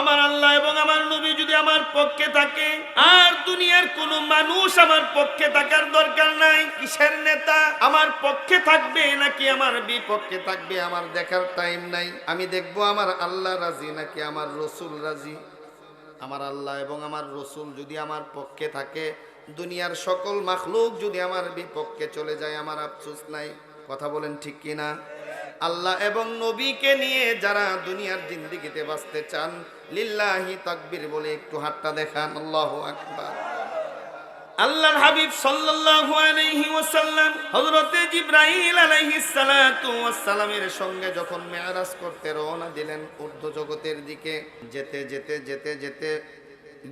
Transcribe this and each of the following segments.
আমার আল্লাহ এবং আমার নবী যদি আমার পক্ষে থাকে, আর দুনিয়ার কোনো মানুষ আমার পক্ষে থাকার দরকার নাই। কিসের নেতা আমার পক্ষে থাকবে নাকি আমার বিপক্ষে থাকবে আমার দেখার টাইম নাই। আমি দেখবো আমার আল্লাহ রাজি নাকি আমার রসুল রাজি। আমার আল্লাহ এবং আমার রসুল যদি আমার পক্ষে থাকে, দুনিয়ার সকল মাখলুক যদি আমার বিপক্ষে চলে যায়, আমার আফসোস নাই। কথা বলেন ঠিক কিনা? আল্লাহ এবং নবীকে নিয়ে যারা দুনিয়ার জিন্দেগিতে বাঁচতে চান, লিল্লাহি তাকবীর বলে একটু হাতটা দেখান। আল্লাহু আকবার। আল্লাহর হাবিব সাল্লাল্লাহু আলাইহি ওয়াসাল্লাম হযরতে জিবরাইল আলাইহিস সালাতু ওয়াস সালামের সঙ্গে যখন মেরাজ করতে রওনা দিলেন ঊর্ধ্ব জগতের দিকে, যেতে যেতে যেতে যেতে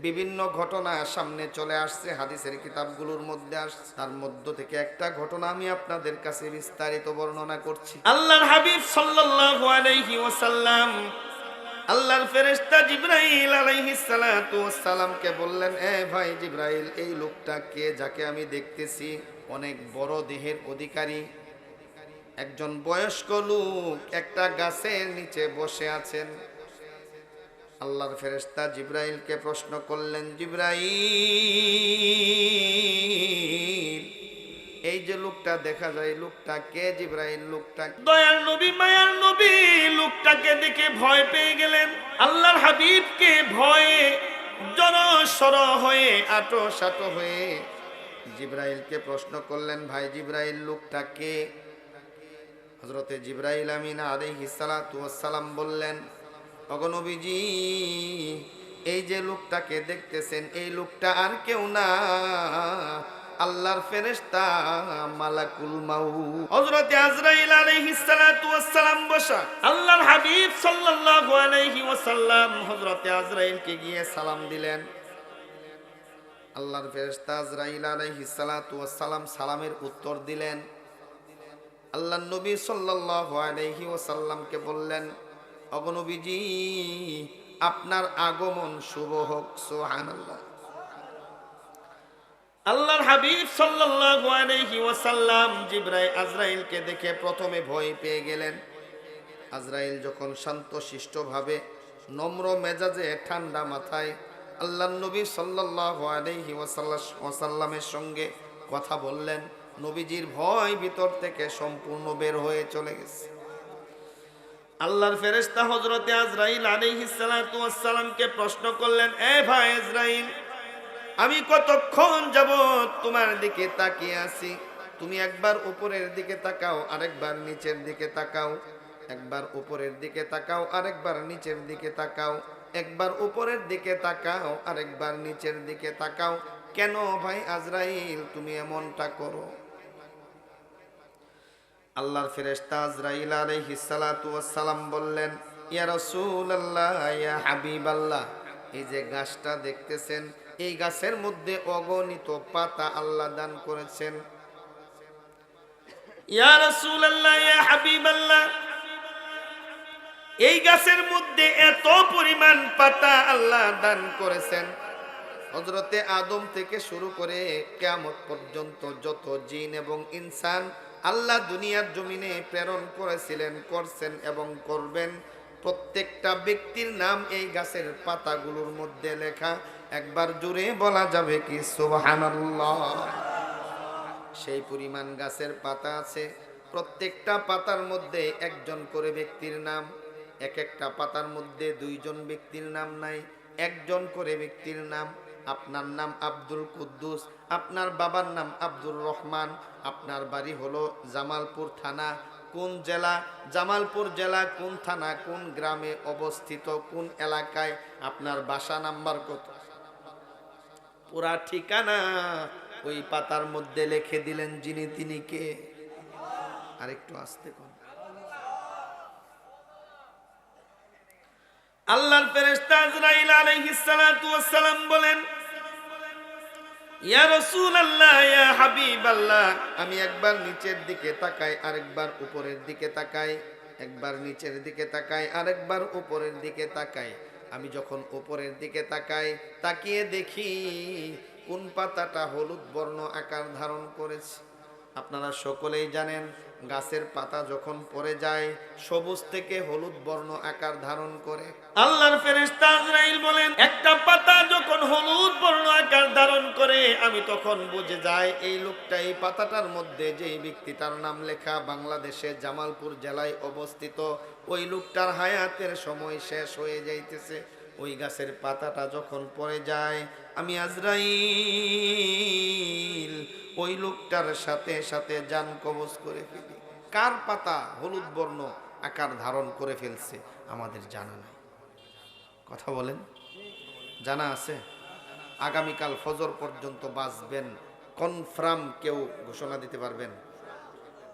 বিভিন্ন ঘটনা সামনে চলে আসছে, হাদিসের কিতাবগুলোর মধ্যে আসছে। তার মধ্য থেকে একটা ঘটনা আমি আপনাদের কাছে বিস্তারিত বর্ণনা করছি। আল্লাহর হাবিব সাল্লাল্লাহু আলাইহি ওয়াসাল্লাম আল্লাহর ফেরেশতা জিবরাইল আলাইহিস সালাতু ওয়াস সালামকে বললেন, এ ভাই জিবরাইল, এই লোকটা কে যাকে আমি দেখতেছি? অনেক বড় দেহের অধিকারী একজন বয়স্ক লোক, একটা গাছের নিচে বসে আছেন। আল্লাহর ফেরেশতা জিবরাইলকে প্রশ্ন করলেন, জিবরাইল, এই যে লোকটা দেখা যায়, লোকটা কে? জিবরাইল, লোকটা দয়ার নবী মায়ার নবী লোকটাকে দেখে ভয় পেয়ে গেলেন। আল্লাহর হাবিবকে ভয়ে জড়সড় হয়ে আঁটো হয়ে জিবরাইলকে প্রশ্ন করলেন, ভাই জিবরাইল, লোকটা কে? হযরতে জিবরাইল আমিন আলাইহিস সালাতু ওয়াস সালাম বললেন, ওগো নবীজি, এই যে লোকটাকে দেখতেছেন, এই লোকটা আর কেউ না, আল্লাহর ফেরেশতা মালাকুল মাউত। হযরতে আজরাইল আলাইহিস সালাতু ওয়াস সালাম বসা। আল্লাহর হাবিব সাল্লাল্লাহু আলাইহি ওয়াসাল্লাম হযরতে আজরাইলকে গিয়ে সালাম দিলেন। আল্লাহর ফেরেশতা আজরাইল আলাইহিস সালাতু ওয়াস সালাম সালামের উত্তর দিলেন। আল্লাহর নবী সাল্লাল্লাহু আলাইহি ওয়াসাল্লামকে বললেন, ওগো নবীজি, আপনার আগমন শুভ হোক। সুবহানাল্লাহ। আল্লাহর হাবিব সাল্লাল্লাহু আলাইহি ওয়াসাল্লাম আজরাইলকে দেখে প্রথমে ভয় পেয়ে গেলেন। আজরাইল যখন শান্তশিষ্টভাবে নম্র মেজাজে ঠান্ডা মাথায় আল্লাহর নবী সাল্লাল্লাহু আলাইহি ওয়াসাল্লামের সঙ্গে কথা বললেন, নবীজির ভয় ভিতর থেকে সম্পূর্ণ বের হয়ে চলে গেছে। আল্লাহর ফেরেশতা হযরতে আজরাইল আলাইহিস সালাতু ওয়াস সালামকে প্রশ্ন করলেন, এ ভাই আজরাইল, আমি কতক্ষণ যাবত তোমার দিকে তাকিয়ে আছি, তুমি একবার উপরের দিকে তাকাও, আরেকবার নিচের দিকে তাকাও, একবার উপরের দিকে তাকাও, আরেকবার নিচের দিকে তাকাও, একবার উপরের দিকে তাকাও, আরেকবার নিচের দিকে তাকাও। কেন ভাই আজরাইল তুমি এমনটা করো? আল্লাহর ফেরেশতা আজরাইল আলাইহিস সালাতু ওয়াস সালাম বললেন, ইয়া রাসূলুল্লাহ, ইয়া হাবিবাল্লাহ, এই যে গাছটা দেখতেছেন, এই গাছের মধ্যে অগণিত পাতা আল্লাহ দান করেছেন। ইয়া রাসূলুল্লাহ, ইয়া হাবিবাল্লাহ, এই গাছের মধ্যে এত পরিমাণ পাতা আল্লাহ দান করেছেন, হযরতে আদম থেকে শুরু করে কিয়ামত পর্যন্ত যত জিন এবং ইনসান আল্লাহ দুনিয়ার জমিনে প্রেরণ করেছিলেন, করছেন এবং করবেন, প্রত্যেকটা ব্যক্তির নাম এই গাছের পাতাগুলোর মধ্যে লেখা। একবার জোরে বলা যাবে কি সুবহানাল্লাহ? সেই পরিমাণ গাছের পাতা আছে, প্রত্যেকটা পাতার মধ্যে একজন করে ব্যক্তির নাম, এক একটা পাতার মধ্যে দুইজন ব্যক্তির নাম নাই, একজন করে ব্যক্তির নাম। আপনার নাম আব্দুল কুদ্দুস, আপনার বাবার নাম আব্দুর রহমান, আপনার বাড়ি হলো জামালপুর থানা, কোন জেলা? জামালপুর জেলা, কোন থানা, কোন গ্রামে অবস্থিত, কোন এলাকায়, আপনার বাসা নাম্বার কত, পুরা ঠিকানা ওই পাতার মধ্যে লিখে দিলেন। যিনি তিনি কে? আরেকটু আস্তে কোন। আল্লাহর ফেরেশতা আজরাইল আলাইহিস সালাতু ওয়াস সালাম বলেন, ইয়া রাসূলুল্লাহ, ইয়া হাবিবাল্লাহ, আমি একবার নিচের দিকে তাকাই, আরেকবার উপরের দিকে তাকাই, একবার নিচের দিকে তাকাই, আরেকবার উপরের দিকে তাকাই। আমি যখন উপরের দিকে তাকাই, তাকিয়ে দেখি কোন পাতাটা হলুদ বর্ণ আকার ধারণ করেছে। আপনারা সকলেই জানেন, গাছের পাতা যখন পড়ে যায় সবুজ থেকে হলুদ বর্ণ আকার ধারণ করে। আল্লাহর ফেরেশতা আজরাইল আমি তখন বুঝে যাই এই লোকটা এই পাতাটার মধ্যে যেই ব্যক্তিটার নাম লেখা বাংলাদেশে জামালপুর জেলায় অবস্থিত, ওই লোকটার হায়াতের সময় শেষ হয়ে যাইতেছে। ওই গাছের পাতাটা যখন পড়ে যায়, আমি আজরাইল ওই লোকটার সাথে সাথে জান কবজ করে ফেলি। কার পাতা হলুদ বর্ণ আকার ধারণ করে ফেলছে আমাদের জানা নাই। কথা বলেন, জানা আছে? আগামীকাল ফজর পর্যন্ত বাঁচবেন, কনফার্ম কেউ ঘোষণা দিতে পারবেন?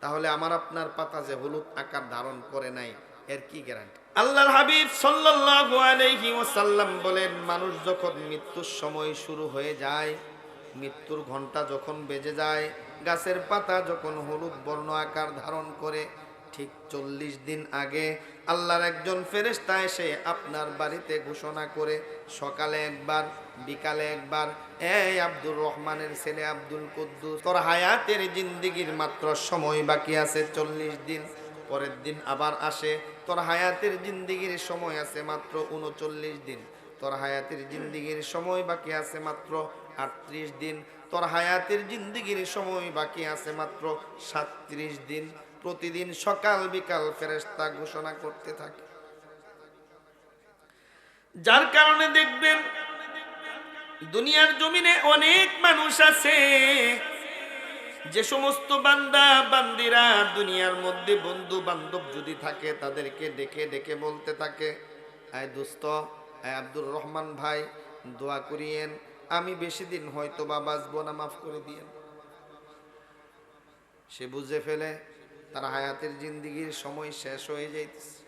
তাহলে আমার আপনার পাতা যে হলুদ আকার ধারণ করে নাই, এর কি গ্যারান্টি? আল্লাহর হাবিব সাল্লাল্লাহু আলাইহি ওয়াসাল্লাম বলেন, মানুষ যখন মৃত্যুর সময় শুরু হয়ে যায়, মৃত্যুর ঘন্টা যখন বেজে যায়, গাছের পাতা যখন হলুদ বর্ণ আকার ধারণ করে, ঠিক 40 দিন আগে আল্লাহর একজন ফেরেশতা এসে আপনার বাড়িতে ঘোষণা করে, সকালে একবার বিকালে একবার, এই আব্দুর রহমানের ছেলে আব্দুল কুদ্দুস, তোর হায়াতের জিন্দেগির মাত্র সময় বাকি আছে 40 দিন। পরের দিন আবার আসে, তোর হায়াতের জিন্দেগির সময় আছে মাত্র 39 দিন। তোর হায়াতের জিন্দেগির সময় বাকি আছে মাত্র 38 দিন। তোর হায়াতের জিন্দেগির সময় বাকি আছে মাত্র 37 দিন। প্রতিদিন সকাল বিকাল ফেরেশতা ঘোষণা করতে থাকে। যার কারণে দেখবেন দুনিয়ার জমিনে অনেক মানুষ আছে, যে সমস্ত বান্দা বান্দিরা দুনিয়ার মধ্যে বন্ধু বান্ধব যদি থাকে, তাদেরকে ডেকে ডেকে বলতে থাকে, আয় দোস্ত, আয় আব্দুর রহমান ভাই, দোয়া করিয়েন, আমি বেশি দিন হয়তো বা বাঁচবো না, মাফ করে দিয়েন। সে বুঝে ফেলে তার হায়াতের জিন্দেগির সময় শেষ হয়ে যাইতেছে।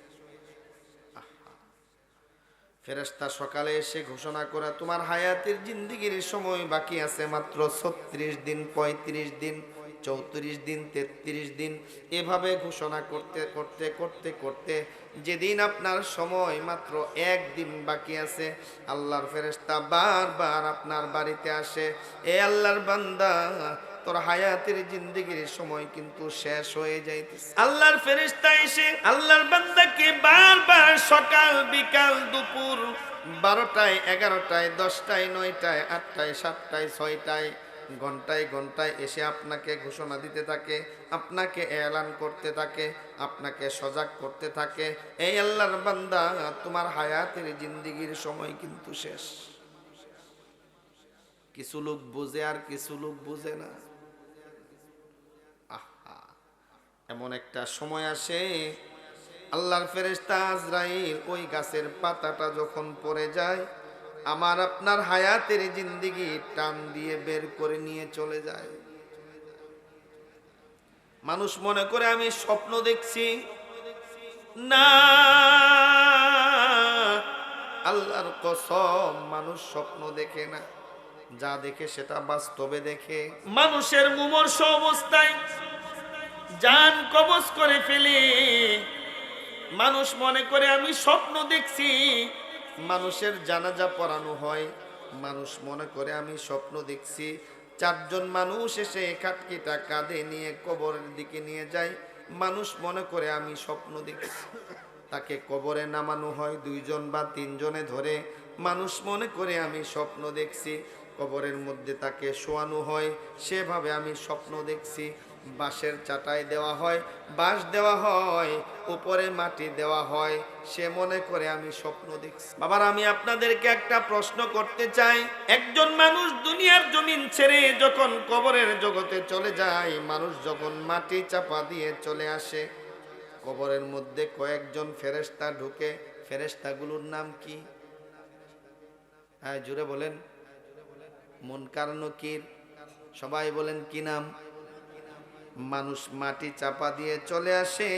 ফেরেশতা সকালে এসে ঘোষণা করে, তোমার হায়াতের জিন্দেগির সময় বাকি আছে মাত্র 36 দিন, 35 দিন, 34 দিন, 33 দিন। এভাবে ঘোষণা করতে করতে করতে করতে যেদিন আপনার সময় মাত্র 1 দিন বাকি আছে, আল্লাহর ফেরেশতা বারবার আপনার বাড়িতে আসে, এ আল্লাহর বান্দা, তোর হায়াতের জিন্দেগির সময় কিন্তু শেষ হয়ে যাইতেছে। আল্লাহর ফেরেশতা এসে আল্লাহর বান্দাকে বারবার সকাল বিকাল দুপুর 12টায়, 11টায়, 10টায়, 9টায়, 8টায়, 7টায়, 6টায়, ঘন্টায় ঘন্টায় এসে আপনাকে ঘোষণা দিতে থাকে, আপনাকে এলান করতে থাকে, আপনাকে সজাগ করতে থাকে, এই আল্লাহর বান্দা, তোমার হায়াতের জিন্দেগির সময় কিন্তু শেষ। কিছু লোক বুঝে আর কিছু লোক বুঝে না। এমন একটা সময় আসে, আল্লাহর ফেরেশতা আজরাইল ওই গাছের পাতাটা যখন পড়ে যায়, আমার আপনার হায়াতের জিন্দেগি টান দিয়ে বের করে নিয়ে চলে যায়। মানুষ মনে করে আমি স্বপ্ন দেখছি, না, আল্লাহর কসম, মানুষ স্বপ্ন দেখে না, যা দেখে সেটা বাস্তবে দেখে। মানুষের মুমূর্ষ অবস্থায় জান কবজ করে ফেলে, মানুষ মনে করে আমি স্বপ্ন দেখছি। মানুষের জানাজা পড়ানো হয়, মানুষ মনে করে আমি স্বপ্ন দেখছি। 4 জন মানুষ এসে খাটকিটা কাঁধে নিয়ে কবরের দিকে নিয়ে যায়, মানুষ মনে করে আমি স্বপ্ন দেখছি। তাকে কবরে নামানো হয় 2 জন বা 3 জনে ধরে, মানুষ মনে করে আমি স্বপ্ন দেখছি। কবরের মধ্যে তাকে শোয়ানো হয়, সেভাবে আমি স্বপ্ন দেখছি। বাঁশের চাটাই দেওয়া হয়, বাঁশ দেওয়া হয়, উপরে মাটি দেওয়া হয়, সে মনে করে আমি স্বপ্ন দেখছি। বাবার, আমি আপনাদেরকে একটা প্রশ্ন করতে চাই, একজন মানুষ দুনিয়ার জমিন ছেড়ে যখন কবরের জগতে চলে যায়, মানুষ যখন মাটি চাপা দিয়ে চলে আসে, কবরের মধ্যে কয়েকজন ফেরেশতা ঢুকে। ফেরেশতাগুলোর নাম কি? হ্যাঁ, জুড়ে বলেন। মুনকার নাকির। সবাই বলেন কি নাম? মানুষ মাটি চাপা দিয়ে চলে আসে,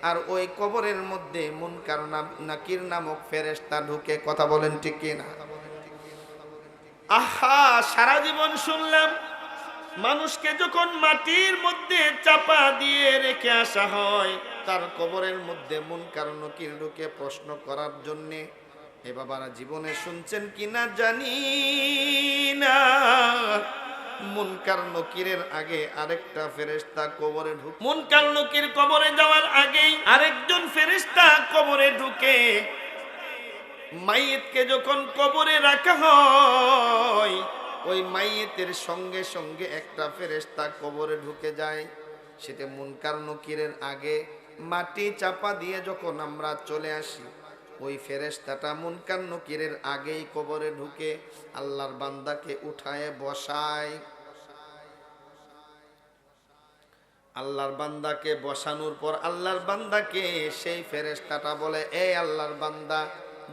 আর ওই কবরের মধ্যে মুনকার নাকির নামক ফেরেশতা ঢুকে। কথা বলেন ঠিক কিনা? আহা, সারা জীবন শুনলাম মানুষকে যখন মাটির মধ্যে চাপা দিয়ে রেখে আসা হয়, তার কবরের মধ্যে মুনকার নাকির ঢুকে প্রশ্ন করার জন্যে। এ বাবারা, জীবনে শুনছেন কিনা জানি না, মুনকার নকিরের আগে আরেকটা ফেরেশতা কবরে ঢুকে। মুনকার নকির কবরে যাওয়ার আগেই আরেকজন ফেরেশতা কবরে ঢুকে। মাইয়িতকে যখন কবরে রাখা হয়, ওই মাইয়েতের সঙ্গে সঙ্গে একটা ফেরেশতা কবরে ঢুকে যায়। সেটা মুনকার নকিরের আগে মাটি চাপা দিয়ে যখন আমরা চলে আসি, ওই ফেরেশতাটা মুনকার নকিরের আগেই কবরে ঢুকে আল্লাহর বান্দাকে উঠায় বসায়। আল্লাহর বান্দাকে বসানোর পর আল্লাহর বান্দাকে সেই ফেরেশতাটা বলে, এ আল্লাহর বান্দা,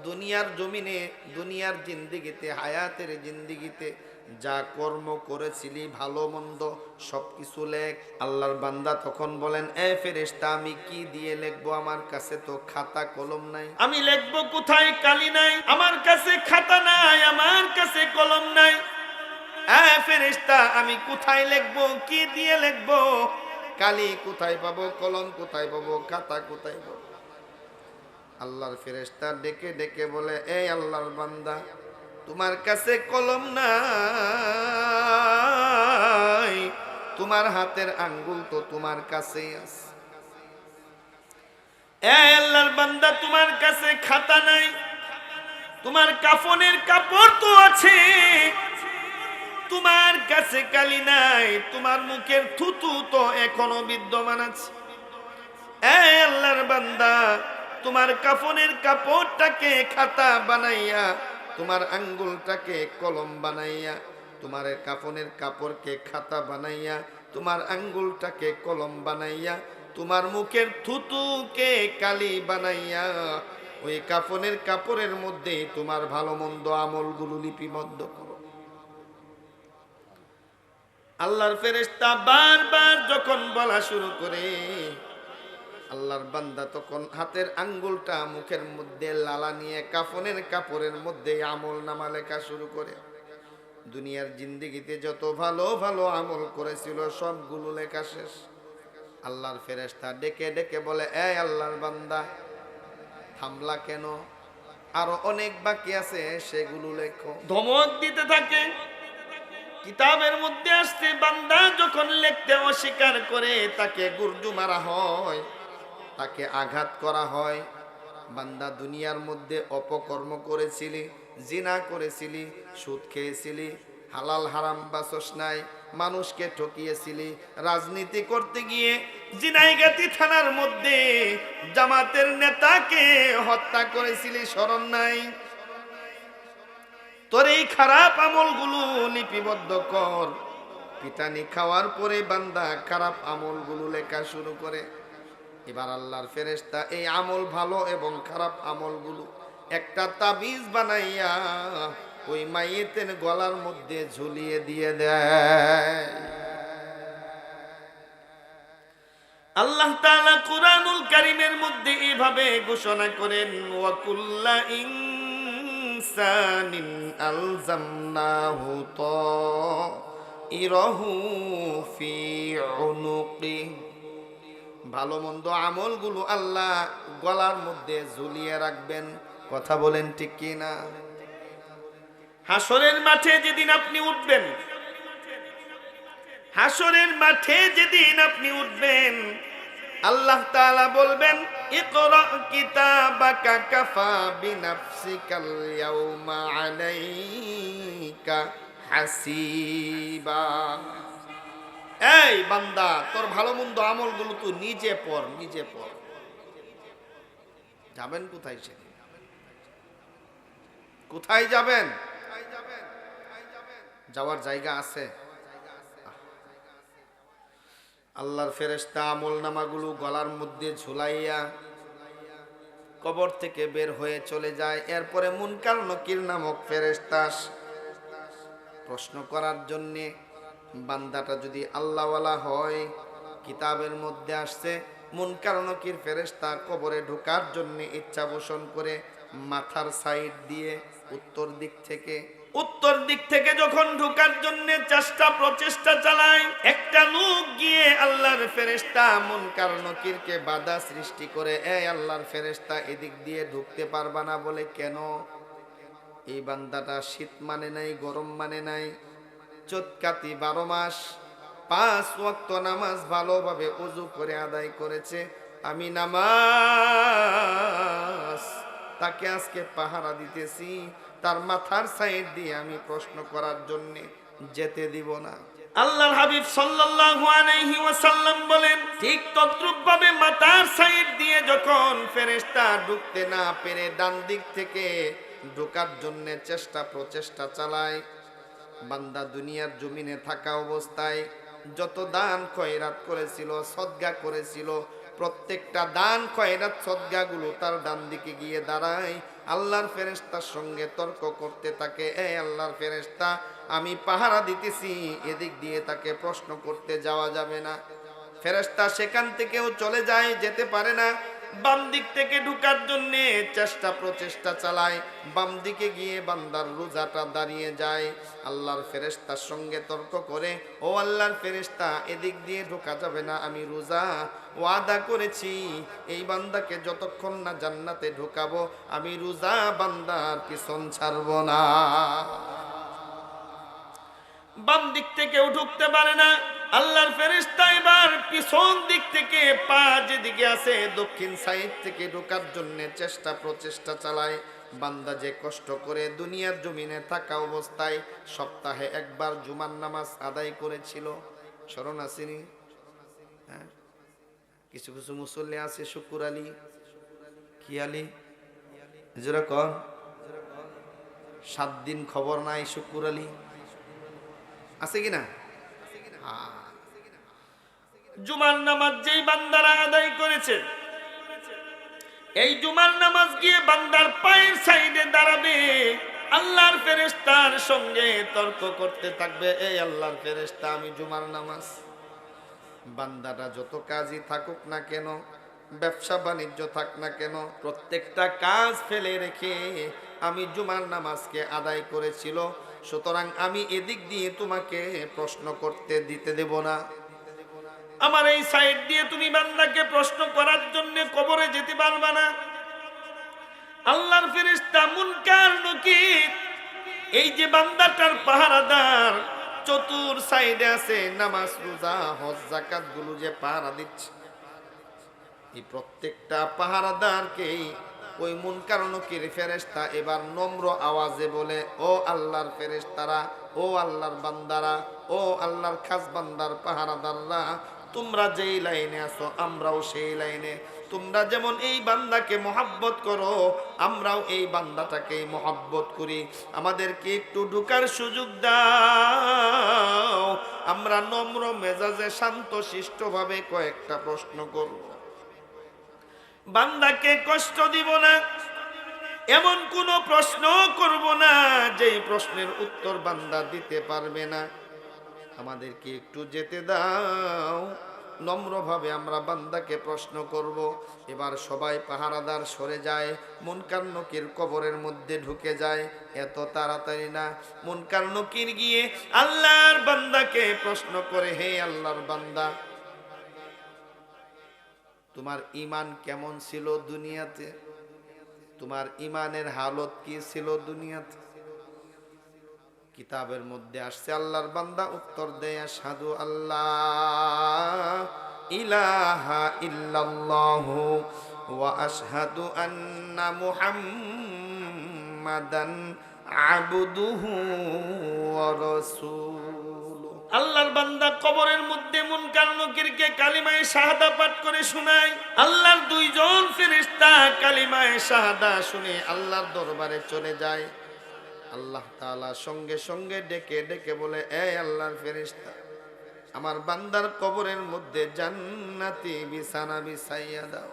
দুনিয়ার জমিনে, দুনিয়ার জিন্দিগিতে, হায়াতের জিন্দিগিতে যা কর্ম করেছিলি ভালো মন্দ সবকিছু লেখ। আল্লাহর বান্দা তখন বলেন, এ ফেরেশতা, আমি কি দিয়ে লিখবো? আমার কাছে তো খাতা কলম নাই, আমি লিখবো কোথায়? কালি নাই, আমার কাছে খাতা নাই, আমার কাছে কলম নাই। এ ফেরেশতা, আমি কোথায় লিখবো? কি দিয়ে লিখবো? কালি কোথায় পাবো? কলম কোথায় পাবো? খাতা কোথায় পাবো? আল্লাহর ফেরেশতা ডেকে ডেকে বলে, এই আল্লাহর বান্দা, তোমার কাছে কলম নাই, তোমার হাতের আঙ্গুল তো তোমার কাছে আছে। এই আল্লাহর বান্দা, তোমার কাছে খাতা নাই, তোমার কাফনের কাপড় তো আছে, তোমার কাছে কালি নাই, তোমার মুখের থুতু তো এখনো বিদ্যমান আছে। এই আল্লাহর বান্দা, তোমার কাফনের কাপড়টাকে খাতা বানাইয়া, তোমার আঙ্গুলটাকে কলম বানাইয়া, তোমার কাফনের কাপড়কে খাতা বানাইয়া, তোমার আঙ্গুলটাকে কলম বানাইয়া, তোমার মুখের থুতুকে কালি বানাইয়া, ওই কাফনের কাপড়ের মধ্যে তোমার ভালো মন্দ আমলগুলো লিপিবদ্ধ করো। আল্লাহর ফেরেশতা বারবার যখন বলা শুরু করে, আল্লাহর বান্দা তখন হাতের আঙ্গুলটা মুখের মধ্যে লালা নিয়ে কাফনের কাপড়ের মধ্যে আমল নামা লেখা শুরু করে। দুনিয়ার জিন্দেগিতে যত ভালো ভালো আমল করেছিল সবগুলো লেখা শেষ। আল্লাহর ফেরেশতা ডেকে ডেকে বলে, এই আল্লাহর বান্দা, থামলা কেন? আরো অনেক বাকি আছে, সেগুলো লেখো। ধমক দিতে থাকে। কিতাবের মধ্যে আসছে, বান্দা যখন লিখতে অস্বীকার করে তাকে গুর্জু মারা হয়, তাকে আঘাত করা হয়। বান্দা, দুনিয়ার মধ্যে অপকর্ম করেছিলি, জিনা করেছিলি, সুদ খেয়েছিলি, হালাল হারাম বাসস নাই, মানুষকে ঠকিয়েছিলি, রাজনীতি করতে গিয়ে জিনাইগাতি থানার মধ্যে জামাতের নেতাকে হত্যা করেছিলি, স্মরণ নাই? তোর এই খারাপ আমলগুলো লিপিবদ্ধ কর। পিটানি খাওয়ার পরে বান্দা খারাপ আমলগুলো লেখা শুরু করে। এবার আল্লাহর ফেরেশতা এই আমল ভালো এবং খারাপ আমলগুলো একটা তাবিজ বানাইয়া ওই মাইয়েতের গলার মধ্যে ঝুলিয়ে দিয়ে দেয়। আল্লাহ তাআলা কুরআনুল কারীমের মধ্যে এইভাবে ঘোষণা করেন, ওয়া কুল্লা ইনসানিন আলজামনাহু তাইরাহু ফি উনুকি। ভালো মন্দ আমলগুলো আল্লাহ গলার মধ্যে ঝুলিয়ে রাখবেন। কথা বলেন ঠিক কি না? হাসরের মাঠে যেদিন আপনি উঠবেন, হাসরের মাঠে যেদিন আপনি উঠবেন, আল্লাহ তাআলা বলবেন, ইকরা কিতাবাকা কাফা বিনাফসিকাল ইয়াউমা আলাইকা হাসিবা। এই বান্দা, তোর ভালো মন্দ আমলগুলো তুই নিজে পড়, নিজে পড়। যাবেন কোথায়? সেদিন কোথায় যাবেন? যাওয়ার জায়গা আছে? আল্লাহর ফেরেশতা আমল নামাগুলো গলার মধ্যে ঝুলাইয়া কবর থেকে বের হয়ে চলে যায়। এরপরে মুনকার নকির নামক ফেরেশতা প্রশ্ন করার জন্যে, বান্দাটা যদি আল্লাহওয়ালা হয়, কিতাবের মধ্যে আসছে মুনকার নকির ফেরেশতা কবরে ঢোকার জন্য ইচ্ছা পোষণ করে মাথার সাইড দিয়ে উত্তর দিক থেকে যখন ঢোকার জন্য প্রচেষ্টা চালায়, একটা লোক গিয়ে আল্লাহর ফেরেশতা মুনকার নকিরকে বাধা সৃষ্টি করে, এই আল্লাহর ফেরেশতা এদিক দিয়ে ঢুকতে পারবা না। বলে কেন? এই বান্দাটা শীত মানে নাই, গরম মানে নাই, চোটকাতি 12 মাস 5 ওয়াক্ত নামাজ ভালোভাবে ওযু করে আদায় করেছে। আমি নামাজ তাকে আজকে পাহারা দিতেছি, তার মাথার সাইড দিয়ে আমি প্রশ্ন করার জন্য যেতে দিব না। আল্লাহর হাবিব সাল্লাল্লাহু আলাইহি ওয়াসাল্লাম বলেন, ঠিক তদ্রূপ ভাবে মাথার সাইড দিয়ে যখন ফেরেশতা ঢুকতে না পেরে ডান দিক থেকে ঢোকার জন্য প্রচেষ্টা চালায়, বান্দা দুনিয়ার জমিনে থাকা অবস্থায় যত দান খয়রাত করেছিল, সদকা করেছিল, প্রত্যেকটা দান খয়রাত সদকাগুলো তার ডান দিকে গিয়ে দাঁড়ায়। আল্লাহর ফেরেশতার সঙ্গে তর্ক করতে থাকে, এই আল্লাহর ফেরেশতা, আমি পাহারা দিতেছি, এদিক দিয়ে তাকে প্রশ্ন করতে যাওয়া যাবে না। ফেরেশতা সেখান থেকেও চলে যায়, যেতে পারে না। বাম দিক থেকে ঢুকার জন্য প্রচেষ্টা চালায়, বাম দিকে গিয়ে বান্দার রোজাটা দাঁড়িয়ে যায়। আল্লাহর ফেরেশতার সঙ্গে তর্ক করে, ও আল্লাহর ফেরেশতা, এদিক দিয়ে ঢোকা যাবে না, আমি রোজা, ওয়াদা করেছি এই বান্দাকে যতক্ষণ না জান্নাতে ঢোকাবো আমি রোজা বান্দার পিছন ছাড়ব না। বাম দিক থেকেও ঢুকতে পারে না। আল্লাহর ফেরেশতা এবার পিছন দিক থেকে, পা যেদিকে আছে দক্ষিণ সাইড থেকে ঢোকার জন্য প্রচেষ্টা চালায়। বান্দা যে কষ্ট করে দুনিয়ার জমিনে থাকা অবস্থায় সপ্তাহে একবার জুমার নামাজ আদায় করেছিল, স্মরণ আসেনি? হ্যাঁ, কিছু কিছু মুসল্লি আছে, শুকুর আলী, কি আলী, জোরে কর, 7 দিন খবর নাই, শুকুর আলী আছে কিনা? জুমার নামাজ যেই বান্দারা আদায় করেছে, এই জুমার নামাজ গিয়ে বান্দার পায়ের সাইডে দাঁড়াবে, আল্লাহর ফেরেশতার সঙ্গে তর্ক করতে থাকবে, এই আল্লাহর ফেরেশতা, আমি জুমার নামাজ, বান্দাটা যত কাজই থাকুক না কেন, ব্যবসা বাণিজ্য থাক না কেন, প্রত্যেকটা কাজ ফেলে রেখে আমি জুমার নামাজকে আদায় করেছিল, সুতরাং আমি এদিক দিয়ে তোমাকে প্রশ্ন করতে দিতে দেব না। আমার এই সাইড দিয়ে তুমি বান্দাকে প্রশ্ন করার জন্য কবরে যেতে পারবে না। আল্লাহর ফেরেশতা মুনকার নকির, এই যে বান্দাটার পাহারাদার, চতুর সাইডে আছে, নামাজ রোজা হজ যাকাত গুলো যে পাহারা দিচ্ছে, এই প্রত্যেকটা পাহারাদারকেই ওই মুনকার নকির ফেরেশতা এবার নম্র আওয়াজে বলে, ও আল্লাহর ফেরেশতারা, ও আল্লাহর বান্দারা, ও আল্লাহর খাস বান্দার পাহারাদাররা, তোমরা যেই লাইনে আছো আমরাও সেই লাইনে। তোমরা যেমন এই বান্দাকে মহব্বত করো, আমরাও এই বান্দাটাকে মহব্বত করি। আমাদেরকে একটু ঢোকার সুযোগ দাও, আমরা নম্র মেজাজে শান্ত শিষ্টভাবে কয়েকটা প্রশ্ন করব। বান্দাকে কষ্ট দিব না, এমন কোন প্রশ্ন করব না যেই প্রশ্নের উত্তর বান্দা দিতে পারবে না। আমাদেরকে একটু যেতে দাও, নম্রভাবে আমরা বান্দাকে প্রশ্ন করব। এবার সবাই পাহারাদার সরে যায়, মুনকার নকির কবরের মধ্যে ঢুকে যায়। এত তাড়াতাড়ি না, মুনকার নকির গিয়ে আল্লাহর বান্দাকে প্রশ্ন করে, হে আল্লাহর বান্দা, তোমার ঈমান কেমন ছিল দুনিয়াতে? তোমার ঈমানের হালত কি ছিল দুনিয়াতে? কিতাবের মধ্যে আসছে, আল্লাহর বান্দা উত্তর দেয়, আশহাদু আল্লাহ ইলাহা ইল্লাল্লাহু ওয়া আশহাদু আন্না মুহাম্মাদান আবদুহু ওয়া রাসূলুহু। আল্লাহর বান্দা কবরের মধ্যে মুনকার নকিরকে কালিমায়ে শাহাদা পাঠ করে শোনায়। আল্লাহর 2 জন ফেরেশতা কালিমায়ে শাহাদা শুনে আল্লাহর দরবারে চলে যায়। আল্লাহ তাআলা সঙ্গে সঙ্গে ডেকে ডেকে বলে, এই আল্লাহর ফেরেশতা, আমার বান্দার কবরের মধ্যে জান্নাতি বিছানা বিছাইয়া দাও।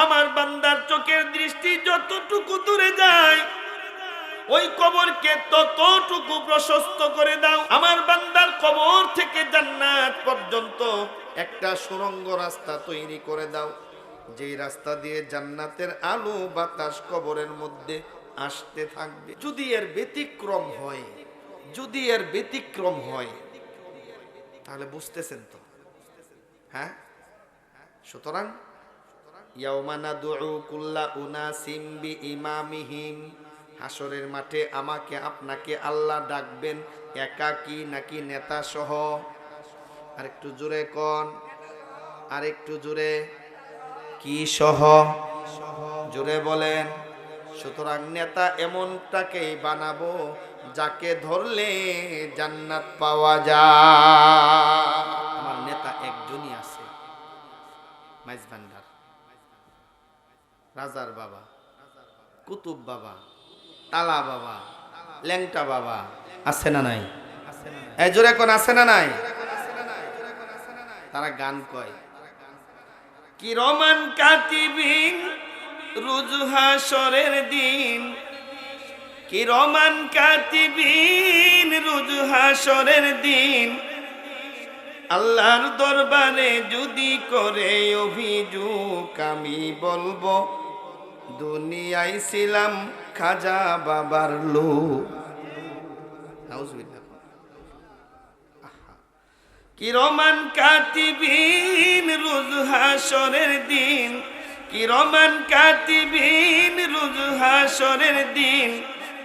আমার বান্দার চোখের দৃষ্টি যতটুকু দূরে যায়, ওই কবরকে ততটুকু প্রশস্ত করে দাও। আমার বান্দার কবর থেকে জান্নাত পর্যন্ত একটা সুড়ঙ্গ রাস্তা তৈরি করে দাও, যেই রাস্তা দিয়ে জান্নাতের আলো বাতাস কবরের মধ্যে আসতে থাকবে। যদি এর ব্যতিক্রম হয়, যদি এর ব্যতিক্রম হয়, তাহলে বুঝতেছেন তো, হ্যাঁ? সুতরাং ইয়াউমা নাদউ কুল্লা উনাসিম বিইমামিহিম, হাসরের মাঠে আমাকে আপনাকে আল্লাহ ডাকবেন একাকী নাকি নেতা সহ? আরেকটু জোরে কোন, আরেকটু জোরে, কি সহ? জোরে বলেন। সুতরাং নেতা এমনটাকেই বানাবো যাকে ধরলে জান্নাত পাওয়া যায়। আমার নেতা একজনই আছে, মাইজ ভান্ডার, রাজার বাবা, কুতুব বাবা, তালা বাবা, ল্যাংটা বাবা, আছে না নাই? এই জোরে কোন আছে না নাই? তারা গান কয়, কিরমান কাতিবিন রোজ হাশরের দিন, কিরমান কাতিবিন রোজ হাশরের দিন, আল্লাহর দরবারে যদি করে অভিযোগ আমি বলবো দুনিয়ায় ছিলাম খাজা বাবার লোক। নাউজুবিল্লাহ। কিরমান কাতিবিন রোজ হাশরের দিন, কিরমান কাতিবিন রোজ হাশরের দিন,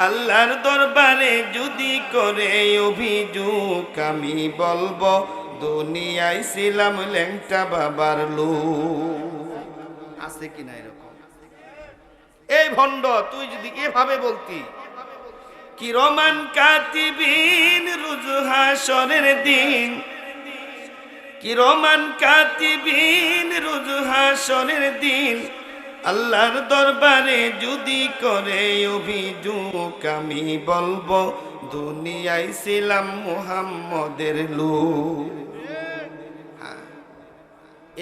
আল্লাহর দরবারে যদি করে অভিযোগ আমি বলবো দুনিয়ায় ছিলাম ল্যাংটা বাবার লোক। আছে কিনা এরকম? এই ভণ্ড তুই যদি এভাবে বলতি, কিরমান কাতিবিন রোজ হাশরের দিন, কিরমান কাতিবিন রোজ হাশরের দিন, আল্লাহর দরবারে যদি করে অভিযোগ আমি বলবো দুনিয়ায় ছিলাম মুহাম্মদের লোক।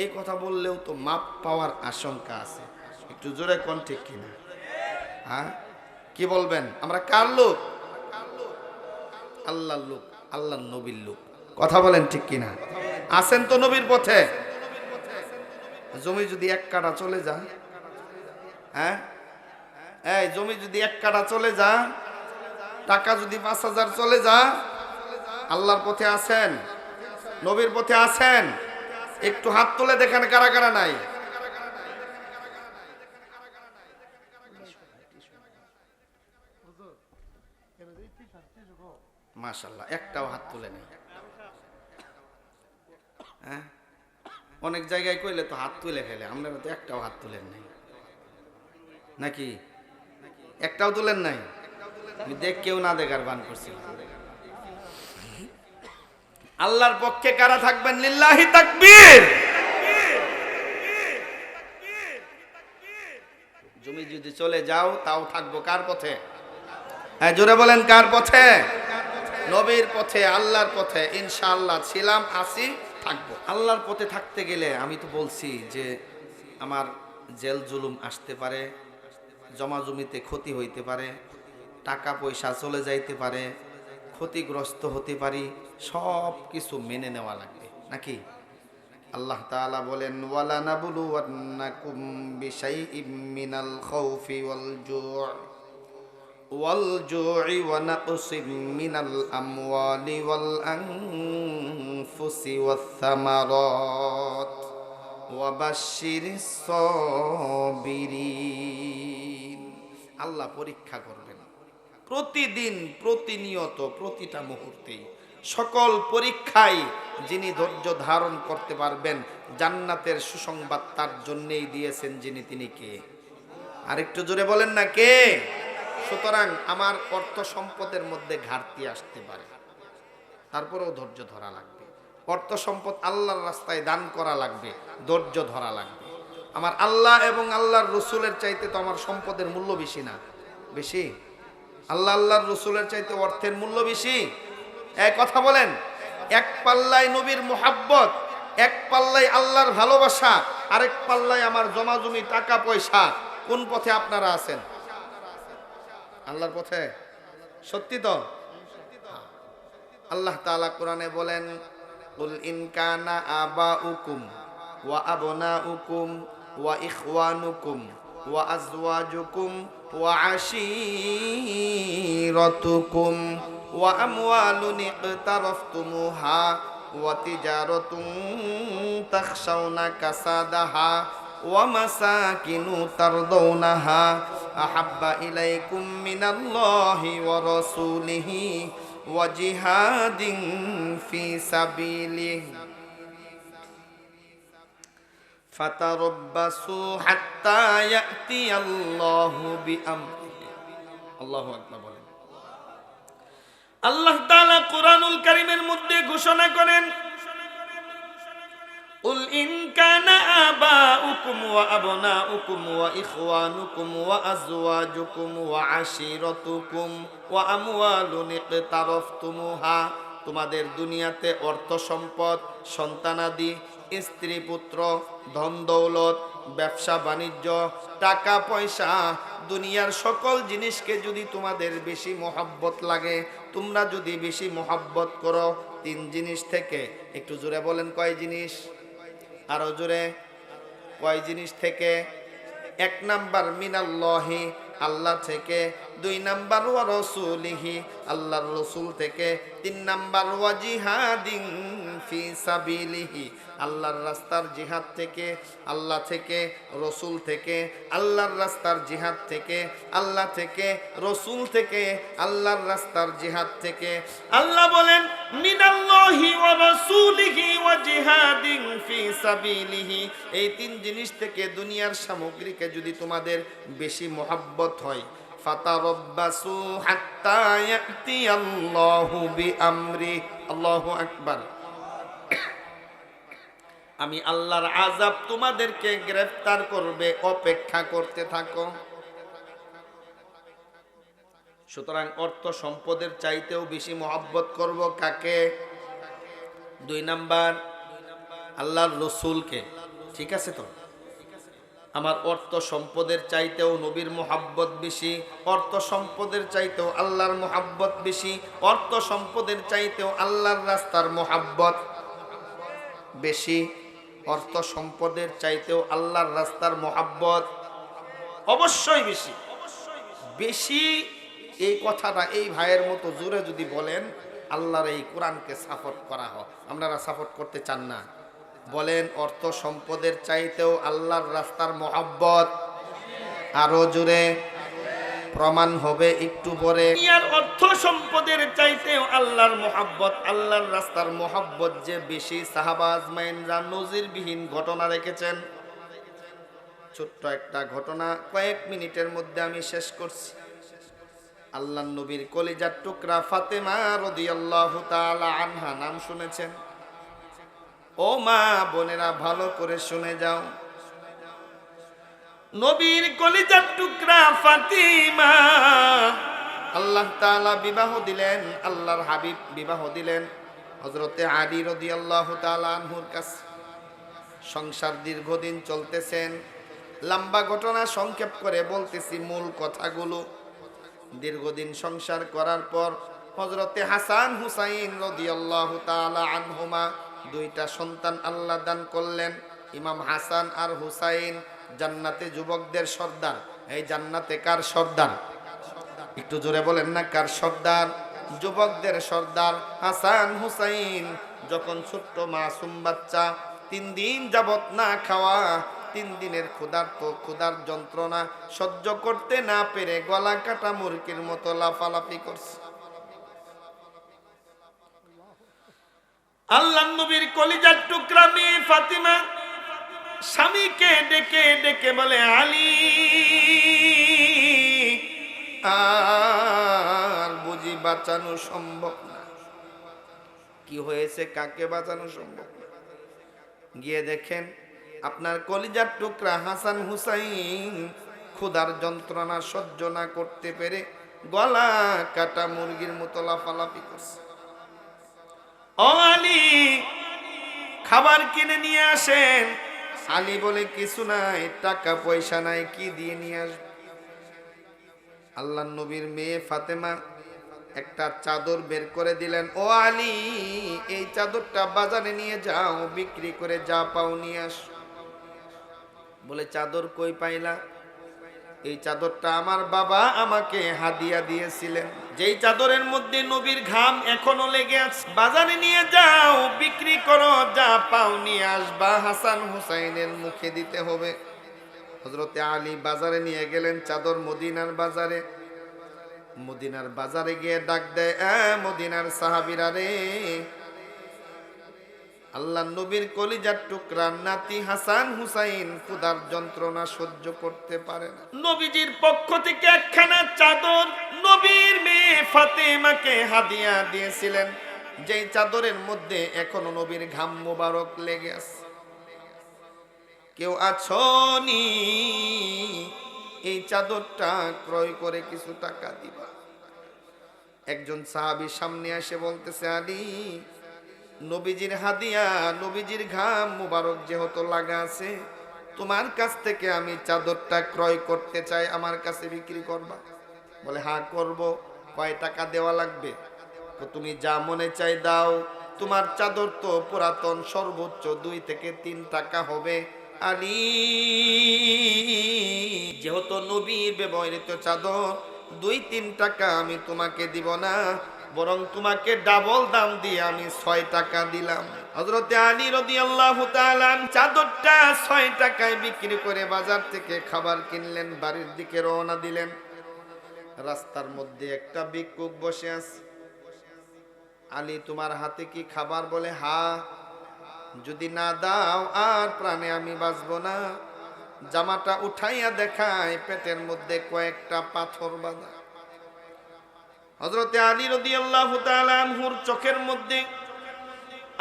এই কথা বললেও তো মাপ পাওয়ার আশঙ্কা আছে। একটু জোরে কোন ঠিক কিনা? হ্যাঁ, কি বলবেন? আমরা কার লোক? আল্লাহর লোক, আল্লাহর নবীর লোক। কথা বলেন ঠিক কিনা? আছেন তো নবীর পথে? জমি যদি এক কাঠা চলে যা, হ্যাঁ, এই জমি যদি এক কাঠা চলে যা, টাকা যদি 5,000 চলে যা, আল্লাহর পথে আছেন, নবীর পথে আছেন? একটু হাত তুলে দেখেন কারা কারা নাই। মাশাআল্লাহ, একটাও হাত তুলে নেই। হ্যাঁ, অনেক জায়গায় কইলে তো হাত তুলে ফেলে, আমরা তো একটাও হাত তুলেন নাই নাকি? একটাও তুলেন নাই? আমি দেখ কেউ না দেখার বান করছিলাম। আল্লাহর পক্ষে কারা থাকবেন? লিল্লাহি তাকবীর। জমি যদি চলে যাও তাও থাকবো কার পথে? হ্যাঁ, জোরে বলেন কার পথে? নবীর পথে, আল্লাহর পথে ইনশাআল্লাহ ছিলাম, আছি, থাকবো। আল্লাহর পথে থাকতে গেলে আমি তো বলছি যে আমার জেল জুলুম আসতে পারে, জমা জমিতে ক্ষতি হইতে পারে, টাকা পয়সা চলে যাইতে পারে, ক্ষতিগ্রস্ত হতে পারি, সব কিছু মেনে নেওয়া লাগবে নাকি? আল্লাহ তাআলা বলেন, ওয়ালা নাবলুওয়ান্নাকুম বিশাইইম মিনাল খাউফি ওয়াল জু'i ওয়া নাকসিম মিনাল আমওয়ালি ওয়াল আনফুসি ওয়াস সামারাত ওয়া বাশশিরিস সাবিরিন। আল্লাহ পরীক্ষা করবেন প্রতিদিন, প্রতিনিয়ত, প্রতিটা মুহূর্তে। সকল পরীক্ষায় যিনি ধৈর্য ধারণ করতে পারবেন, জান্নাতের সুসংবাদ তার জন্যই দিয়েছেন যিনি, তিনি কে? আরেকটু জোরে বলেন না কে? সুতরাং আমার অর্থ সম্পদের মধ্যে ঘাটতি আসতে পারে, তারপরেও ধৈর্য ধরা লাগবে। অর্থ সম্পদ আল্লাহর রাস্তায় দান করা লাগবে, ধৈর্য ধরা লাগবে। আমার আল্লাহ এবং আল্লাহর রসুলের চাইতে তো আমার সম্পদের মূল্য বেশি না? বেশি? আল্লাহ আল্লাহর রসুলের চাইতে অর্থের মূল্য বেশি? এক কথা বলেন। এক পাল্লায় নবীর মুহাব্বত, এক পাল্লায় আল্লাহর ভালোবাসা, আরেক পাল্লায় আমার জমা জমি, টাকা পয়সা। কোন পথে আপনারা আছেন? আল্লাহর পথে। সত্যি তো? আল্লাহ তাআলা কোরআনে বলেন, কুল ইন কানা আবাউকুম ওয়া আবনাউকুম ওয়া ইখওয়ানুকুম ওয়া আজওয়াজুকুম ওয়া আশীরাতুকুম ওয়া আমওয়ালুন ইকতারাফতুমুহা ওয়া তিজারাতুন তাখশাউনা কাসাদাহা ওয়া মাসাকিনু তারদাউনাহা আহাব্বা ইলাইকুম মিনাল্লাহি ওয়া রাসূলিহি ওয়া জিহাদিন ফি সাবিলিহি ফাতারাব্বাসু হাত্তা ইয়াতিয়াল্লাহু বিআমরিহি। আল্লাহু আকবার বলেন। আল্লাহ তাআলা কুরআনুল কারীমের মধ্যে ঘোষণা করেন, قل إن كان آباؤكم وأبناؤكم وإخوانكم وأزواجكم وعشيرتكم وأموال اقترفتموها, তোমাদের দুনিয়াতে অর্থ সম্পদ, সন্তানাদি, স্ত্রী পুত্র, ধন দৌলত, ব্যবসা বাণিজ্য, টাকা পয়সা, দুনিয়ার সকল জিনিসকে যদি তোমাদের বেশি মহব্বত লাগে, তোমরা যদি বেশি মহব্বত করো তিন জিনিস থেকে, একটু জোরে বলেন কয় জিনিস, আরো জোরে, কয় জিনিস থেকে? এক নাম্বার মিনাল্লাহি, আল্লাহ থেকে। দুই নাম্বার ওয়া রাসূলিহি, আল্লাহর রাসূল থেকে। তিন নাম্বার ওয়া জিহাদিন ফি সাবিলিহি, আল্লাহর রাস্তার জিহাদ থেকে। আল্লাহ থেকে, রাসূল থেকে, আল্লাহর রাস্তার জিহাদ থেকে, আল্লাহ থেকে, রাসূল থেকে, আল্লাহর রাস্তার জিহাদ থেকে। আল্লাহ বলেন মিনাল্লাহি ওয়া রাসূলিহি ওয়া জিহাদিন ফি সাবিলিহি, এই তিন জিনিস থেকে দুনিয়ার সামগ্রীকে যদি তোমাদের বেশি মহব্বত হয়, ফাতারাব্বাসু হাত্তা ইয়াতিয়াল্লাহু বিআমরি। আল্লাহু আকবার। আমি আল্লাহর আযাব তোমাদেরকে গ্রেফতার করবে, অপেক্ষা করতে থাকো। সুতরাং অর্থ সম্পদের চাইতেও বেশি মহব্বত করব কাকে? দুই নাম্বার আল্লাহর রাসূলকে। ঠিক আছে তো? আমার অর্থ সম্পদের চাইতেও নবীর মহব্বত বেশি, অর্থ সম্পদের চাইতেও আল্লাহর মহব্বত বেশি, অর্থ সম্পদের চাইতেও আল্লাহর রাস্তার মহব্বত বেশি, অর্থ সম্পদের চাইতেও আল্লাহর রাস্তার মহব্বত অবশ্যই বেশি। বেশি এই কথাটা এই ভাইয়ের মতো জোরে যদি বলেন, আল্লাহর এই কোরআনকে সাপোর্ট করা হয়, আপনারা সাপোর্ট করতে চান না? বলেন অর্থ সম্পদের চাইতেও আল্লাহর রাস্তার মহব্বত। আরো জোরে, প্রমাণ হবে একটু পরে। আর অর্থ সম্পদের চাইতেও আল্লাহর মহব্বত, আল্লাহর রাস্তার মহব্বত যে বেশি, সাহাবা আজমাইনরা নজিরবিহীন ঘটনা রেখেছেন। ছোট্ট একটা ঘটনা, কয়েক মিনিটের মধ্যে আমি শেষ করছি। আল্লাহর নবীর কলিজার টুকরা ফাতেমা রাদিয়াল্লাহু তাআলা আনহা, নাম শুনেছেন? ও মা বোনেরা ভালো করে শুনে যাও। নবীর কলিজার টুকরা ফাতিমা, আল্লাহ তাআলা বিবাহ দিলেন, আল্লাহর হাবিব বিবাহ দিলেন হযরতে আলী রাদিয়াল্লাহু তাআলা আনহুর কাছে। সংসার দীর্ঘদিন চলতেছেন। লম্বা ঘটনা সংক্ষেপ করে বলতেছি মূল কথাগুলো। দীর্ঘদিন সংসার করার পর হযরতে হাসান হুসাইন রাদিয়াল্লাহু তাআলা আনহুমা দুইটা সন্তান আল্লাহ দান করলেন। ইমাম হাসান আর হুসাইন জান্নাতে যুবকদের সর্দার। এই জান্নাতে কার সর্দার? একটু জোরে বলেন না, কার সর্দার? যুবকদের সর্দার হাসান হুসাইন। যখন ছোট্ট মাসুম বাচ্চা, 3 দিন যাবত না খাওয়া, 3 দিনের ক্ষুধার যন্ত্রণা সহ্য করতে না পেরে গলা কাটা মুরগির মতো লাফালাফি করছে। আল্লাহর নবীর কলিজার টুকরা মেয়ে ফাতিমা স্বামীকে ডেকে ডেকে বলে, আলী আর বুঝি বাঁচানো সম্ভব না। কি হয়েছে? কাকে বাঁচানো সম্ভব না? গিয়ে দেখেন আপনার কলিজার টুকরা হাসান হুসাইন ক্ষুধার যন্ত্রণা সহ্য না করতে পেরে গলা কাটা মুরগির মতো লাফালাফি করছে। ও আলী, খাবার কিনে নিয়ে আসেন। আলী বলে, কিছু নাই, টাকা পয়সা নাই, কি দিয়ে নিয়ে আসবে? আল্লাহর নবীর মেয়ে ফাতেমা একটা চাদর বের করে দিলেন। ও আলী, এই চাদরটা বাজারে নিয়ে যাও, বিক্রি করে যা পাও নিয়ে আস। বলে, চাদর কই পাইলা? এই চাদরটা আমার বাবা আমাকে হাদিয়া দিয়েছিলেন, যেই চাদরের মধ্যে নবীর ঘাম এখনো লেগে আছে। বাজারে নিয়ে যাও, বিক্রি করো, যা পাও নিয়ে আসবা, হাসান হুসাইনের মুখে দিতে হবে। হযরতে আলী বাজারে নিয়ে গেলেন চাদর, মদিনার বাজারে। মদিনার বাজারে গিয়ে ডাক দেয়, মদিনার সাহাবীরা রে, আল্লাহ নবীর কলিজার টুকরা নাতি হাসান হুসাইন ক্ষুধার যন্ত্রণা সহ্য করতে পারে না। নবীজির পক্ষ থেকে একখানা চাদর নবীর মেয়ে ফাতেমাকে হাদিয়া দিয়েছিলেন, যেই চাদরের মধ্যে এখনো নবীর ঘাম মোবারক লেগে আছে। কেউ আছনি এই চাদরটা ক্রয় করে কিছু টাকা দিবা? একজন সাহাবী সামনে এসে বলতেছে, আলী, নবীজির হাদিয়া, নবীজির ঘাম মুবারক যেহেতু লাগা আছে, তোমার কাছ থেকে আমি চাদরটা ক্রয় করতে চাই, আমার কাছে বিক্রি করবা? বলে হ্যাঁ করব। কয় টাকা দেওয়া লাগবে? তো তুমি যা মনে চাই দাও, তোমার চাদর তো পুরাতন, সর্বোচ্চ 2 থেকে 3 টাকা হবে। আলী, যেহেতু নবীর ব্যবহৃত চাদর, 2-3 টাকা আমি তোমাকে দিব না, বরং তোমাকে ডাবল দাম দিয়ে আমি 6 টাকা দিলাম। হযরতে আলী রাদিয়াল্লাহু তাআলা চাদরটা 6 টাকায় বিক্রি করে বাজার থেকে খাবার কিনলেন, বাড়ির দিকে রওনা দিলেন। রাস্তার মধ্যে একটা ভিক্ষুক বসে আছে। আলী, তোমার হাতে কি খাবার? বলে হ্যাঁ। যদি না দাও আর প্রাণে আমি বাঁচবো না। জামাটা উঠাইয়া দেখায় পেটের মধ্যে কয়েকটা পাথর বাঁধা। হযরতে আলী রাদিয়াল্লাহু তাআলা আনহুর চোখের মধ্যে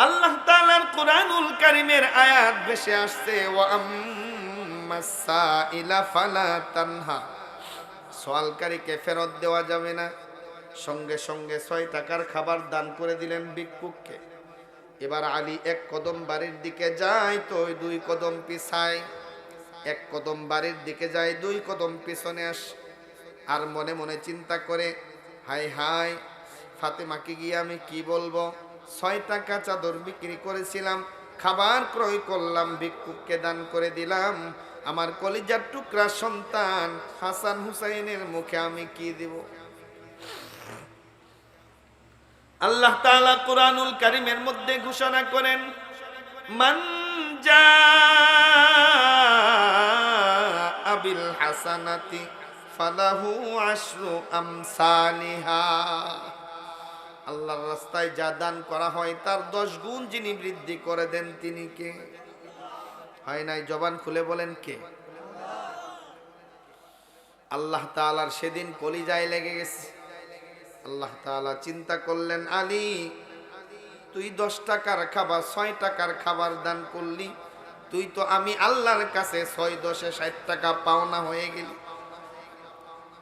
আল্লাহ তাআলার কোরআনুল কারীমের আয়াত ভেসে আসছে, ওয়া আম্মাস সাইলা ফালা তানহা, সওয়ালকারীকে ফেরত দেওয়া যাবে না। সঙ্গে সঙ্গে 6 টাকার খাবার দান করে দিলেন ভিক্ষুককে। এবার আলী 1 কদম বাড়ির দিকে যায় তো 2 কদম পিছায়, 1 কদম বাড়ির দিকে যায়, 2 কদম পিছনে আসে। আর মনে মনে চিন্তা করে, হায় হায়, ফাতেমাকে গিয়ে আমি কি বলবো? 6 টাকা চাদর বিক্রি করেছিলাম, খাবার ক্রয় করলাম, ভিক্ষুককে দান করে দিলাম, আমার কলিজার টুকরা সন্তান হাসান হুসাইনের মুখে আমি কি দিব? আল্লাহ তাআলা কুরআনুল কারীমের মধ্যে ঘোষণা করেন, মান জাআ বিল হাসানাতি ফালাহু আশরু আমসালিহা। আল্লাহর রাস্তায় যা দান করা হয় তার 10 গুণ যিনি বৃদ্ধি করে দেন তিনি কে? হয় নাই? জবান খুলে বলেন কে? আল্লাহ তাআলার সেদিন কলিজায় লেগে গেছে। আল্লাহ তাআলা চিন্তা করলেন, আলী, তুই 10 টাকার খাবার 6 টাকার খাবার দান করলি, তুই তো আমি আল্লাহর কাছে 6-10 60 টাকা পাওনা হয়ে গেলি।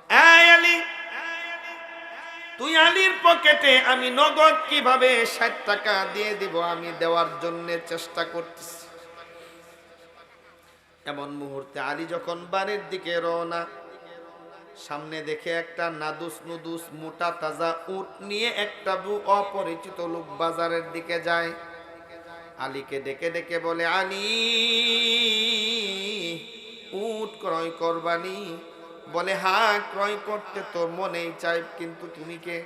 এই আলী, তুই আলীর পকেটে আমি নগদ কিভাবে 60 টাকা দিয়ে দিব? আমি দেওয়ার জন্য চেষ্টা করতেছি। এমন মুহূর্তে আলী যখন বাড়ির দিকে রওনা, সামনে দেখে একটা নাদুস নুদুস মোটা তাজা উট নিয়ে একটা অপরিচিত লোক বাজারের দিকে যায়। আলীকে ডেকে ডেকে বলে, আলী, উট ক্রয় করবানি? বলে হ্যাঁ, ক্রয় করতে তো মনেই চাই, কিন্তু তুমি কে?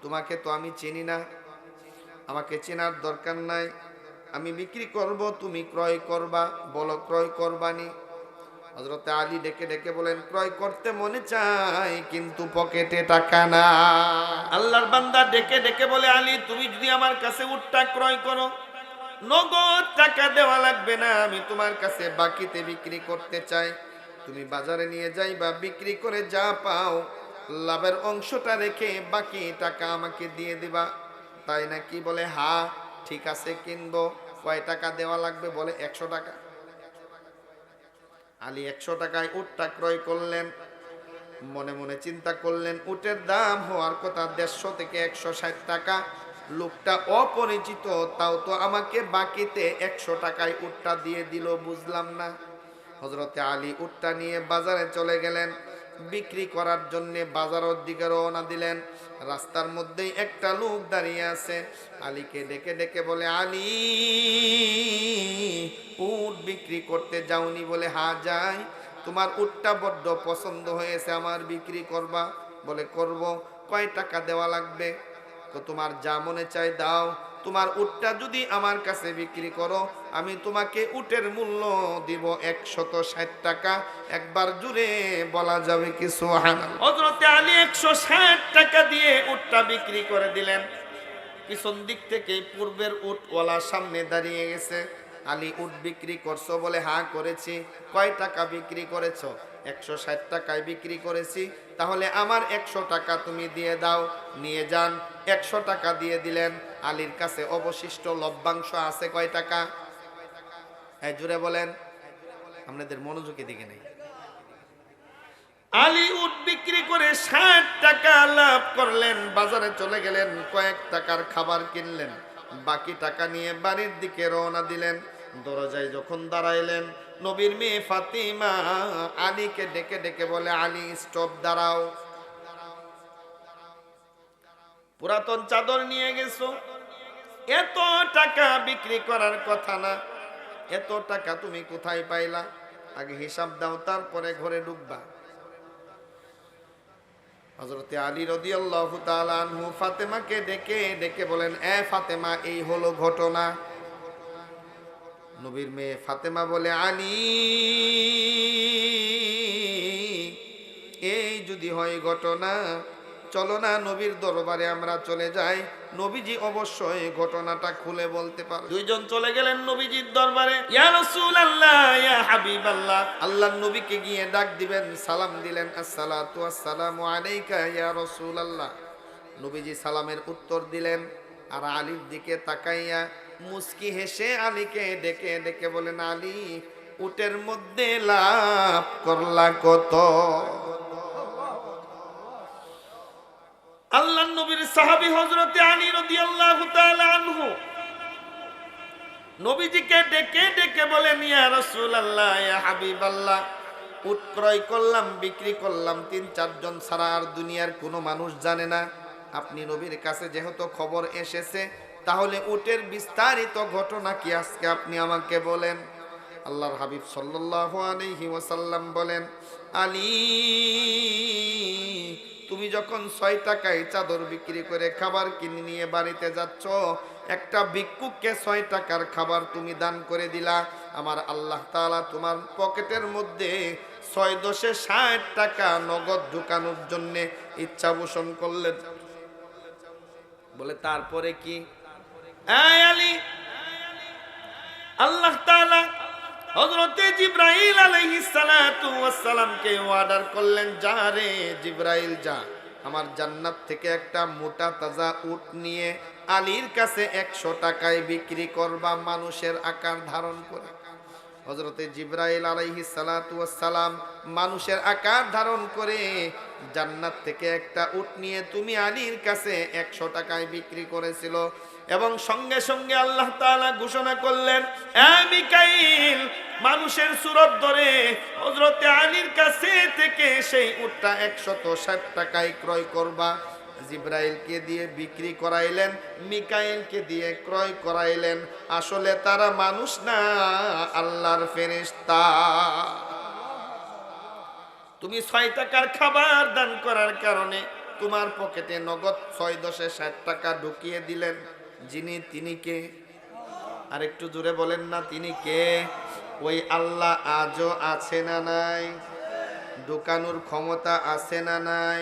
তোমাকে তো আমি চিনি না, আমাকে চেনার দরকার নাই, আমি বিক্রি করব, তুমি ক্রয় করবা, বলো ক্রয় করবানি? হযরতে আলী ডেকে ডেকে বলেন, ক্রয় করতে মনে চাই, কিন্তু পকেটে টাকা না। আল্লাহর বান্দা ডেকে ডেকে বলে, আলী, তুমি যদি আমার কাছে উটটা ক্রয় করো, নগদ টাকা দেওয়া লাগবে না, আমি তোমার কাছে বাকিতে বিক্রি করতে চাই। তুমি বাজারে নিয়ে যাইবা, বিক্রি করে যা পাও লাভের অংশটা রেখে বাকি টাকা আমাকে দিয়ে দিবা, তাই নাকি? বলে হ্যাঁ, ঠিক আছে, কিনবো। কয় টাকা দেওয়া লাগবে? বলে 100 টাকা। আলী 100 টাকায় উটটা ক্রয় করলেন। মনে মনে চিন্তা করলেন, উটের দাম হওয়ার কথা 150 থেকে 160 টাকা, লোকটা অপরিচিত, তাও তো আমাকে বাকিতে 100 টাকায় উটটা দিয়ে দিল, বুঝলাম না। হযরতে আলী উটটা নিয়ে বাজারে চলে গেলেন, বিক্রি করার জন্য বাজারের দিকে রওনা দিলেন। রাস্তার মধ্যেই একটা লোক দাঁড়িয়ে আছে। আলীকে ডেকে ডেকে বলে, আলী, উট বিক্রি করতে যাওনি? বলে হ্যাঁ যাই। তোমার উটটা বড্ড পছন্দ হয়েছে, আমার বিক্রি করবা? বলে করব। কয় টাকা দেওয়া লাগবে? তো তোমার যা মনে চাই দাও, তোমার উটটা যদি আমার কাছে বিক্রি করো, আমি তোমাকে উটের মূল্য দিব 160 টাকা। একবার জুড়ে বলা যাবে কি সুবহানাল্লাহ? হযরতে আলী 160 টাকা দিয়ে উটটা বিক্রি করে দিলেন। পিছন দিক থেকে পূর্বের উটওয়ালা সামনে দাঁড়িয়ে গেছে। আলী উট বিক্রি করছো বলে হ্যাঁ করেছি। কয় টাকা বিক্রি করেছো? 160 টাকায় বিক্রি করেছি। তাহলে আমার 100 টাকা তুমি দিয়ে দাও, নিয়ে যান। 100 টাকা দিয়ে দিলেন। আলীর কাছে অবশিষ্ট লভ্যাংশ আছে কয় টাকা? হ্যাঁ জুড়ে বলেন, আপনাদের মনোযোগী দিকে নেই। আলী উট বিক্রি করে 60 টাকা লাভ করলেন। বাজারে চলে গেলেন, কয়েক টাকার খাবার কিনলেন, বাকি টাকা নিয়ে বাড়ির দিকে রওনা দিলেন। দরজায় যখন দাঁড়াইলেন, নবীর মেয়ে ফাতিমা আলীকে ডেকে ডেকে বলে, আলী স্টপ, দাঁড়াও। পুরাতন চাদর নিয়ে গেছো, এত টাকা বিক্রি করার কথা না, এত টাকা তুমি কোথায় পাইলা? আগে হিসাব দাও, তারপরে ঘরে ঢুকবা। হযরতে আলী রাদিয়াল্লাহু তাআলা আনহু ফাতেমাকে ডেকে ডেকে বলেন, এ ফাতেমা, এই হলো ঘটনা। নবীর মেয়ে ফাতেমা বলে, আলী, এই যদি হয় ঘটনা, চলো না নবীর দরবারে আমরা চলে যাই, নবীজি অবশ্যই ঘটনাটা খুলে বলতে পারে। দুইজন চলে গেলেন নবীজির দরবারে। ইয়া রাসূলুল্লাহ, ইয়া হাবিবাল্লাহ, আল্লাহর নবীকে গিয়ে ডাক দিবেন, সালাম দিলেন, আসসালাতু আসসালামু আলাইকা ইয়া রাসূলুল্লাহ। নবীজি সালামের উত্তর দিলেন, আর আলীর দিকে তাকাইয়া মুস্কি হেসে আলীকে ডেকে ডেকে বলেন, আলী, উটের মধ্যে লাভ করলা কত? আল্লাহর নবীর সাহাবী হযরতে আলী রাদিয়াল্লাহু তাআলা আনহু নবীজিকে ডেকে ডেকে বলেন, ইয়া রাসূলুল্লাহ, ইয়া হাবিবাল্লাহ, উট ক্রয় করলাম, বিক্রি করলাম, 3-4 জন ছাড়া আর দুনিয়ার কোনো মানুষ জানে না। আপনি নবীর কাছে যেহেতু খবর এসেছে, তাহলে উটের বিস্তারিত ঘটনা কি আজকে আপনি আমাকে বলেন। আল্লাহর হাবিব সাল্লাল্লাহু আলাইহি ওয়াসাল্লাম বলেন, আলী, তুমি যখন 6 টাকায় চাদর বিক্রি করে খাবার কিনে নিয়ে বাড়িতে যাচ্ছ, একটা ভিক্ষুককে 6 টাকার খাবার তুমি দান করে দিলা। আমার আল্লাহ তাআলা তোমার পকেটের মধ্যে 6-10-60 টাকা নগদ ঢুকানোর জন্য ইচ্ছা পোষণ করলেন। বলে তারপরে কি? এই আলী, আল্লাহ তাআলা হযরতে জিবরাইল আলাইহিস সালাতু ওয়াস সালামকে অর্ডার করলেন, যা রে জিবরাইল, যা, আমার জান্নাত থেকে একটা মোটা তাজা উট নিয়ে আলীর কাছে 100 টাকায় বিক্রি করবা, মানুষের আকার ধারণ করে। হযরতে জিবরাইল আলাইহিস সালাতু ওয়াস সালাম মানুষের আকার ধারণ করে জান্নাত থেকে একটা উট নিয়ে তুমি আলীর কাছে 100 টাকায় বিক্রি করেছিল। এবং সঙ্গে সঙ্গে আল্লাহ তাআলা ঘোষণা করলেন, এ মিকাইল, মানুষের সূরত ধরে হযরতে আলীর কাছে থেকে সেই উটটা 160 টাকায় ক্রয় করবা। জিবরাইলকে দিয়ে বিক্রি করাইলেন, মিকাইলকে দিয়ে ক্রয় করাইলেন। আসলে তারা মানুষ না, আল্লাহর ফেরেশতা। তুমি 6 টাকার খাবার দান করার কারণে তোমার পকেটে নগদ 6-10-60 টাকা ঢুকিয়ে দিলেন। যিনি, তিনি কে? আর একটু জোরে বলেন না, তিনি কে? ওই আল্লাহ আজও আছে না নাই? ঢুকানোর ক্ষমতা আছে না নাই?